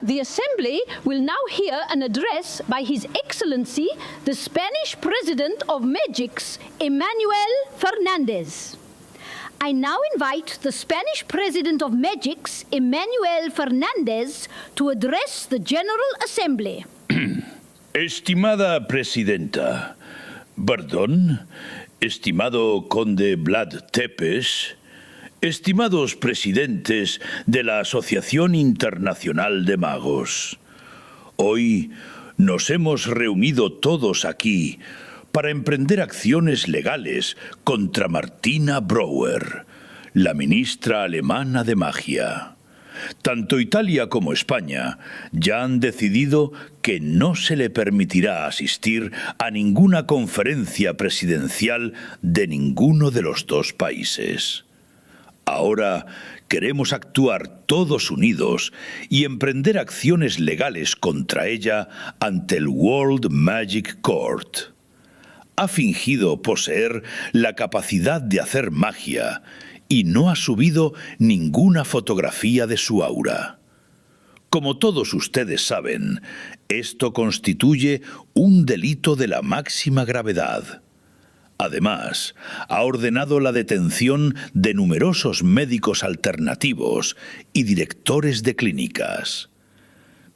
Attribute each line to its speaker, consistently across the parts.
Speaker 1: The Assembly will now hear an address by His Excellency, the Spanish President of Magics, Emmanuel Fernandez. I now invite the Spanish President of Magics, Emmanuel Fernandez, to address the General Assembly.
Speaker 2: Estimada Presidenta, perdón, estimado Conde Vlad Tepes, estimados presidentes de la Asociación Internacional de Magos, hoy nos hemos reunido todos aquí para emprender acciones legales contra Martina Brauer, la ministra alemana de magia. Tanto Italia como España ya han decidido que no se le permitirá asistir a ninguna conferencia presidencial de ninguno de los dos países. Ahora queremos actuar todos unidos y emprender acciones legales contra ella ante el World Magic Court. Ha fingido poseer la capacidad de hacer magia y no ha subido ninguna fotografía de su aura. Como todos ustedes saben, esto constituye un delito de la máxima gravedad. Además, ha ordenado la detención de numerosos médicos alternativos y directores de clínicas.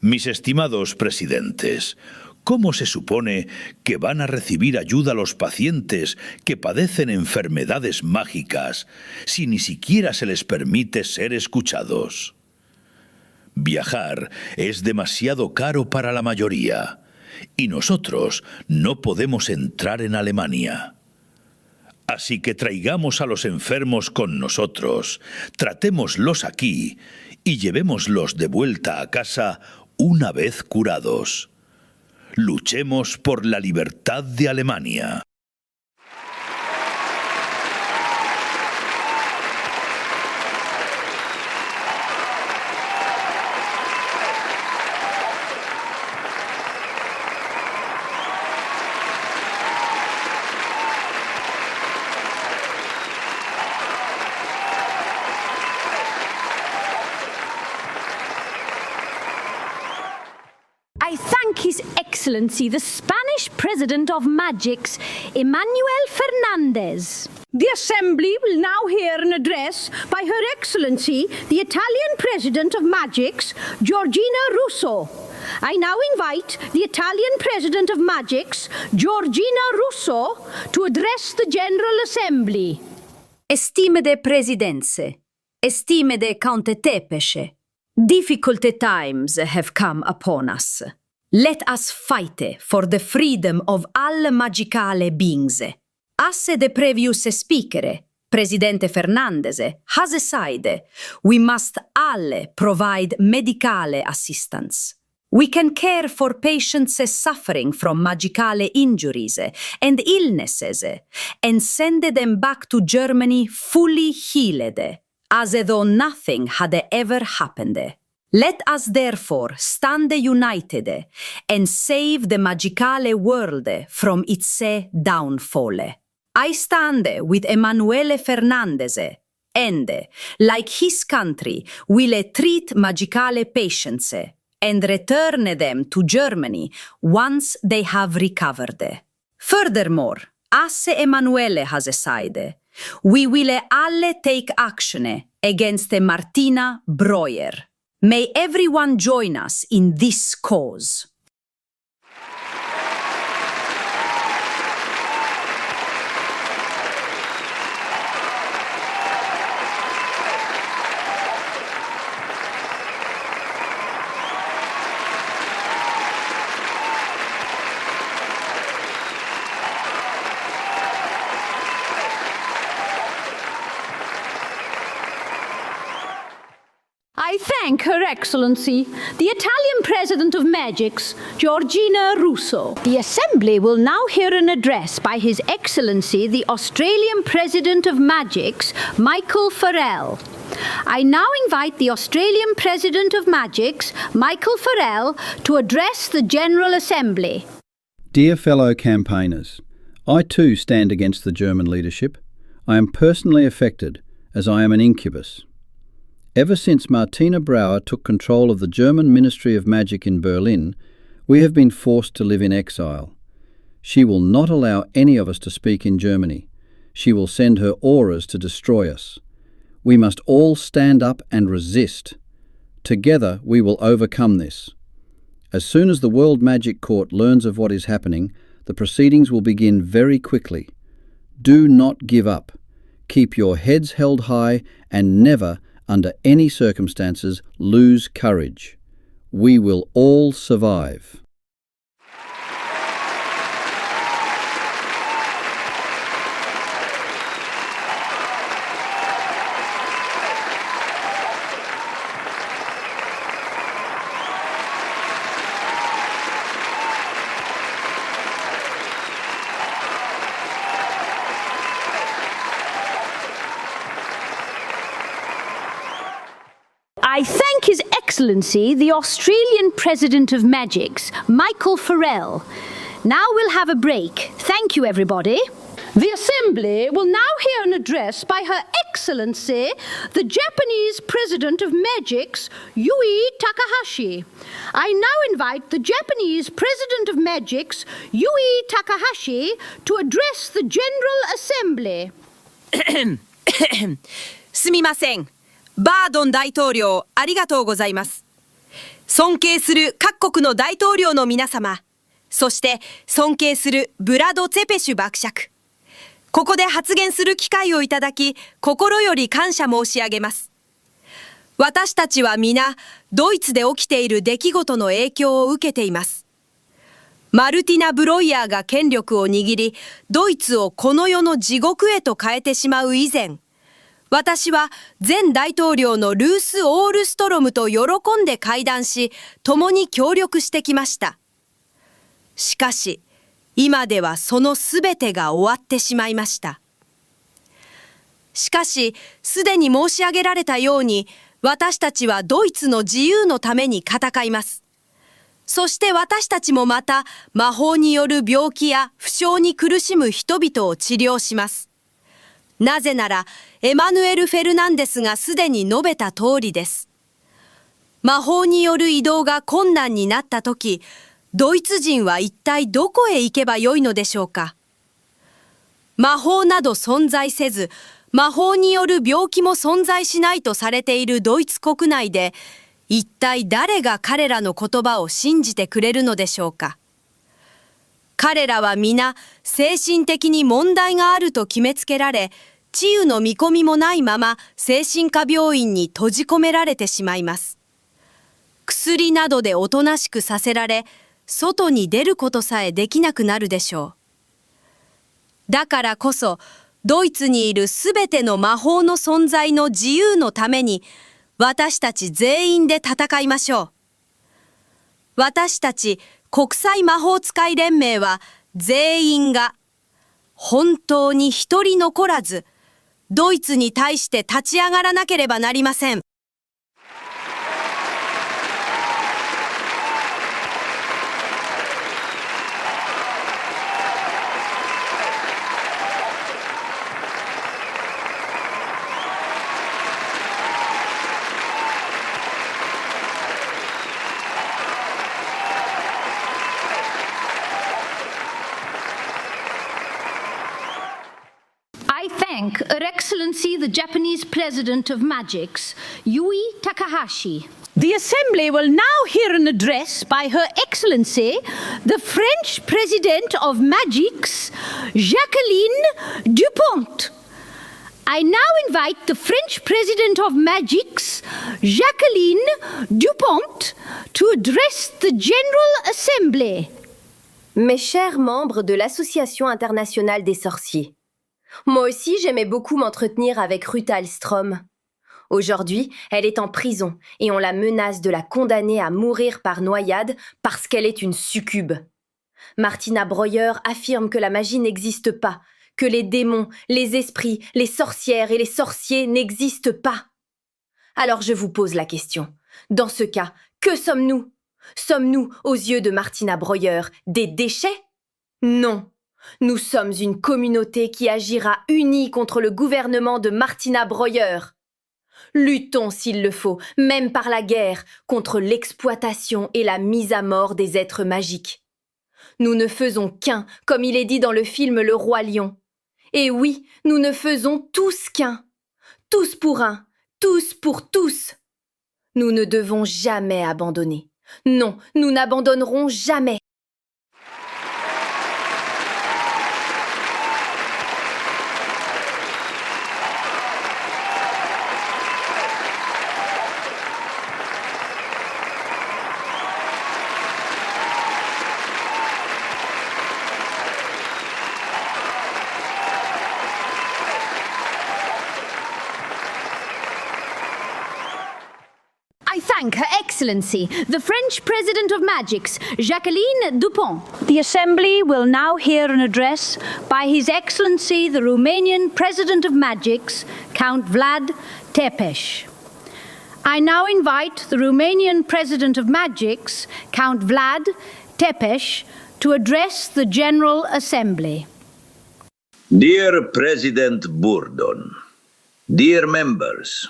Speaker 2: Mis estimados presidentes, ¿cómo se supone que van a recibir ayuda los pacientes que padecen enfermedades mágicas si ni siquiera se les permite ser escuchados? Viajar es demasiado caro para la mayoría y nosotros no podemos entrar en Alemania. Así que traigamos a los enfermos con nosotros, tratémoslos aquí y llevémoslos de vuelta a casa una vez curados. Luchemos por la libertad de Alemania.
Speaker 1: I thank His Excellency, the Spanish President of Magics, Emmanuel Fernandez. The Assembly will now hear an address by Her Excellency, the Italian President of Magics, Georgina Russo. I now invite the Italian President of Magics, Georgina Russo, to address the General Assembly.
Speaker 3: Estimate Presidenze, estimate Count Tepes, difficult times have come upon us. Let us fight for the freedom of all magical beings. As the previous speaker, Presidente Fernandez, has said, we must all provide medical assistance. We can care for patients suffering from magical injuries and illnesses and send them back to Germany fully healed, as though nothing had ever happened. Let us therefore stand united and save the magical world from its downfall. I stand with Emmanuel Fernandez and, like his country, will treat magical patients and return them to Germany once they have recovered. Furthermore, as Emmanuel has said, we will all take action against Martina Breuer. May everyone join us in this cause.
Speaker 1: I thank Her Excellency, the Italian President of Magics, Georgina Russo. The Assembly will now hear an address by His Excellency, the Australian President of Magics, Michael Farrell. I now invite the Australian President of Magics, Michael Farrell, to address the General Assembly.
Speaker 4: Dear fellow campaigners, I too stand against the German leadership. I am personally affected, as I am an incubus. Ever since Martina Brauer took control of the German Ministry of Magic in Berlin, we have been forced to live in exile. She will not allow any of us to speak in Germany. She will send her auras to destroy us. We must all stand up and resist. Together we will overcome this. As soon as the World Magic Court learns of what is happening, the proceedings will begin very quickly. Do not give up. Keep your heads held high and never, under any circumstances, lose courage. We will all survive.
Speaker 1: I thank His Excellency, the Australian President of Magics, Michael Farrell. Now we'll have a break. Thank you, everybody. The Assembly will now hear an address by Her Excellency, the Japanese President of Magics, Yui Takahashi. I now invite the Japanese President of Magics, Yui Takahashi, to address the General Assembly.
Speaker 5: すみません。バードン大統領、ありがとうございます。尊敬する各国の大統領の皆様、そして尊敬するブラド・ツェペシュ伯爵。ここで発言する機会をいただき、心より感謝申し上げます。私たちは皆、ドイツで起きている出来事の影響を受けています。マルティナ・ブロイヤーが権力を握り、ドイツをこの世の地獄へと変えてしまう以前、私は前大統領のルース・オールストロムと喜んで会談し、共に協力してきました。しかし、今ではそのすべてが終わってしまいました。しかし、すでに申し上げられたように、私たちはドイツの自由のために戦います。そして私たちもまた魔法による病気や負傷に苦しむ人々を治療します。なぜなら、エマヌエル・フェルナンデスがすでに述べた通りです。魔法による移動が困難になったとき、ドイツ人は一体どこへ行けばよいのでしょうか。魔法など存在せず、魔法による病気も存在しないとされているドイツ国内で、一体誰が彼らの言葉を信じてくれるのでしょうか。彼らは皆精神的に問題があると決めつけられ、治癒の見込みもないまま精神科病院に閉じ込められてしまいます。薬などでおとなしくさせられ、外に出ることさえできなくなるでしょう。だからこそ、ドイツにいるすべての魔法の存在の自由のために、私たち全員で戦いましょう。私たち国際魔法使い連盟は全員が本当に一人残らずドイツに対して立ち上がらなければなりません。
Speaker 1: I thank Her Excellency the Japanese President of Magics, Yui Takahashi. The Assembly will now hear an address by Her Excellency, the French President of Magics, Jacqueline Dupont. I now invite the French President of Magics, Jacqueline Dupont, to address the General Assembly.
Speaker 6: Mes chers membres de l'Association internationale des sorciers, moi aussi j'aimais beaucoup m'entretenir avec Ruta Alstrom. Aujourd'hui, elle est en prison et on la menace de la condamner à mourir par noyade parce qu'elle est une succube. Martina Breuer affirme que la magie n'existe pas, que les démons, les esprits, les sorcières et les sorciers n'existent pas. Alors je vous pose la question. Dans ce cas, que sommes-nous ? Sommes-nous, aux yeux de Martina Breuer, des déchets ? Non. Nous sommes une communauté qui agira unie contre le gouvernement de Martina Breuer. Luttons s'il le faut, même par la guerre, contre l'exploitation et la mise à mort des êtres magiques. Nous ne faisons qu'un, comme il est dit dans le film Le Roi Lion. Et oui, nous ne faisons tous qu'un. Tous pour un, tous pour tous. Nous ne devons jamais abandonner. Non, nous n'abandonnerons jamais.
Speaker 1: I thank Her Excellency, the French President of Magics, Jacqueline Dupont. The Assembly will now hear an address by His Excellency, the Romanian President of Magics, Count Vlad Tepes. I now invite the Romanian President of Magics, Count Vlad Tepes, to address the General Assembly.
Speaker 2: Dear President Bourdon, dear members,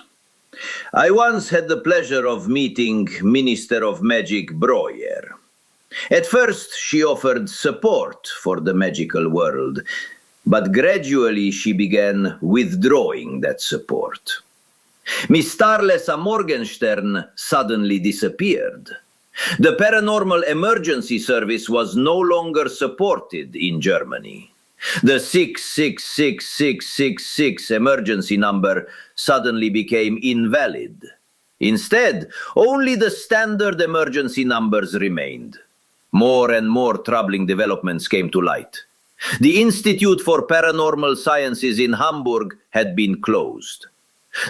Speaker 2: I once had the pleasure of meeting Minister of Magic Breuer. At first, she offered support for the magical world, but gradually she began withdrawing that support. Miss Starlessa Morgenstern suddenly disappeared. The Paranormal Emergency Service was no longer supported in Germany. The 666666 emergency number suddenly became invalid. Instead, only the standard emergency numbers remained. More and more troubling developments came to light. The Institute for Paranormal Sciences in Hamburg had been closed.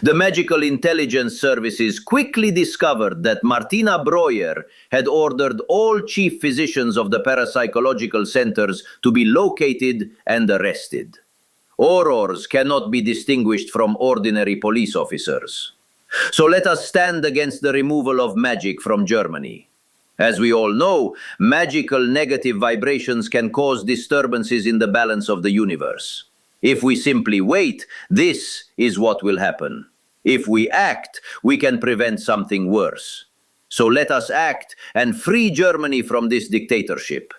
Speaker 2: The Magical Intelligence Services quickly discovered that Martina Breuer had ordered all chief physicians of the parapsychological centers to be located and arrested. Aurors cannot be distinguished from ordinary police officers. So let us stand against the removal of magic from Germany. As we all know, magical negative vibrations can cause disturbances in the balance of the universe. If we simply wait, this is what will happen. If we act, we can prevent something worse. So let us act and free Germany from this dictatorship.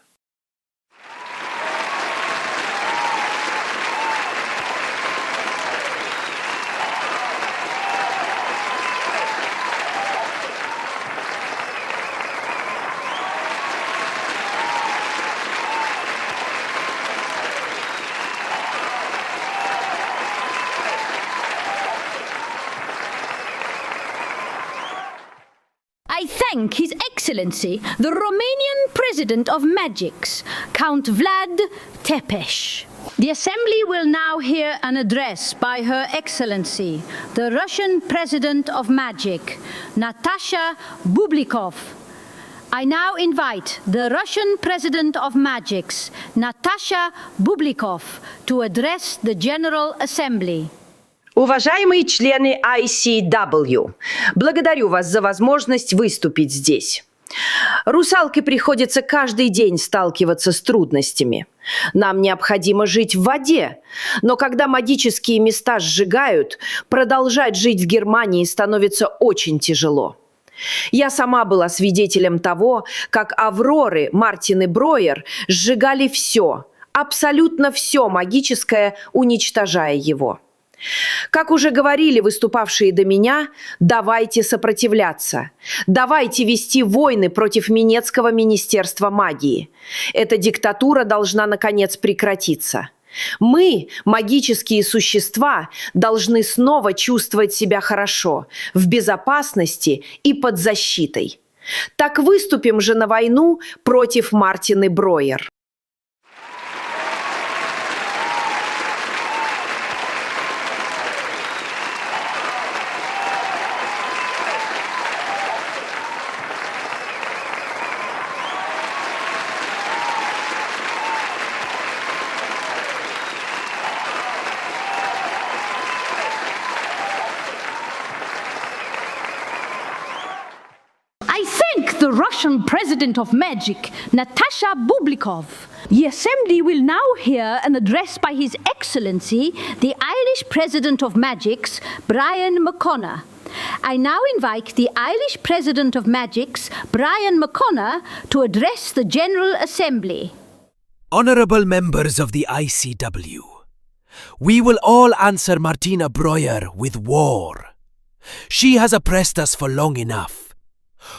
Speaker 1: I thank His Excellency, the Romanian President of Magics, Count Vlad Tepes. The Assembly will now hear an address by Her Excellency, the Russian President of Magic, Natasha Bublikov. I now invite the Russian President of Magics, Natasha Bublikov, to address the General Assembly.
Speaker 7: Уважаемые члены ICW, благодарю вас за возможность выступить здесь. Русалке приходится каждый день сталкиваться с трудностями. Нам необходимо жить в воде, но когда магические места сжигают, продолжать жить в Германии становится очень тяжело. Я сама была свидетелем того, как Авроры Мартины Бройер сжигали все, абсолютно все магическое, уничтожая его. Как уже говорили выступавшие до меня, давайте сопротивляться. Давайте вести войны против Минецкого министерства магии. Эта диктатура должна, наконец, прекратиться. Мы, магические существа, должны снова чувствовать себя хорошо, в безопасности и под защитой. Так выступим же на войну против Мартины Бройер.
Speaker 1: I thank the Russian President of Magic, Natasha Bublikov. The Assembly will now hear an address by His Excellency, the Irish President of Magics, Brian McConnor. I now invite the Irish President of Magics, Brian McConnor, to address the General Assembly.
Speaker 8: Honourable members of the ICW, we will all answer Martina Breuer with war. She has oppressed us for long enough.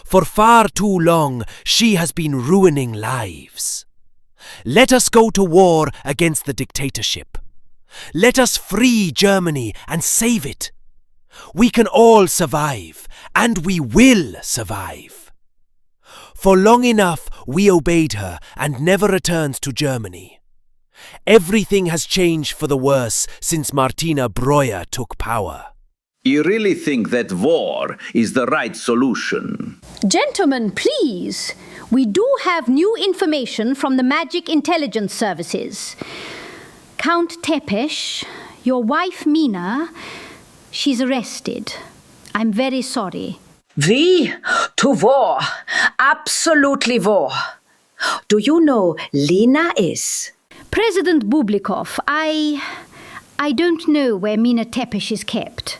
Speaker 8: For far too long, she has been ruining lives. Let us go to war against the dictatorship. Let us free Germany and save it. We can all survive, and we will survive. For long enough, we obeyed her and never returned to Germany. Everything has changed for the worse since Martina Breuer took power.
Speaker 9: You really think that war is the right solution?
Speaker 1: Gentlemen, please. We do have new information from the Magic Intelligence Services. Count Tepesh, your wife Mina, she's arrested. I'm very sorry.
Speaker 7: We to war. Absolutely war. Do you know Lena is?
Speaker 1: President Bublikov, I don't know where Mina Tepesh is kept.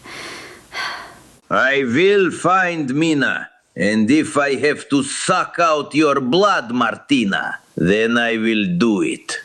Speaker 9: I will find Mina, and if I have to suck out your blood, Martina, then I will do it.